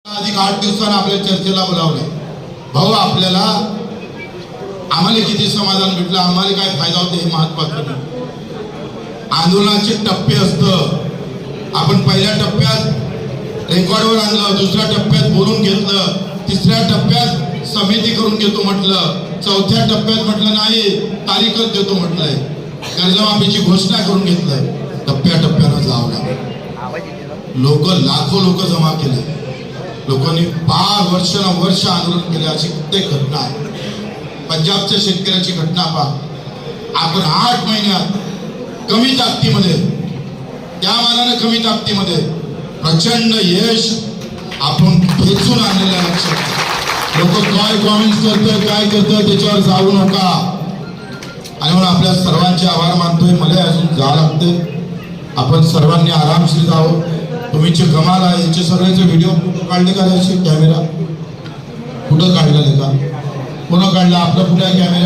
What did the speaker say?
अधिक 8 दिवसांना आपल्या चर्चेला बोलावलं। भाऊ आपल्याला आम्हाला किती समाधान भेटलं, आम्हाला काय फायदा होतो हे महत्त्वाचं नाही। आंदोलनाचे टप्पे असतं, आपण पहिल्या टप्प्यात रेकॉर्डवर आणलं, दुसऱ्या टप्प्यात बोलून घेतलं, तिसऱ्या टप्प्यात समिती करून घेतो म्हटलं, चौथ्या टप्प्यात म्हटलं नाही तारीखच देतो म्हटलंय, कर्जमाफीची घोषणा करून घेतलंय। टप्प्याटप्प्यानं जावं लागलं। लाखो लोक जमा केले, लोकांनी 5 वर्ष आंदोलन केले। अशी कित्येक घटना आहे। पंजाबच्या शेतकऱ्याची घटना पहा, आपण 8 महिन्यात कमी ताकदीमध्ये, त्या मानाने कमी ताकदीमध्ये प्रचंड यश आपण खेचून आणलेलं आहे। लक्षात लोक काय कॉमेंट्स करतात, काय करतात त्याच्यावर जाऊ नका। आणि म्हणून आपल्या सर्वांचे आभार मानतोय। मला अजून जावं लागतं, आपण सर्वांनी आरामशीर जावं। तुम्हीचे कमाल आहे, याचे सगळ्याचे व्हिडिओ काढले का? याचे कॅमेरा कुठं काढलेले का? कोण काढला? आपला कुठे कॅमेरा?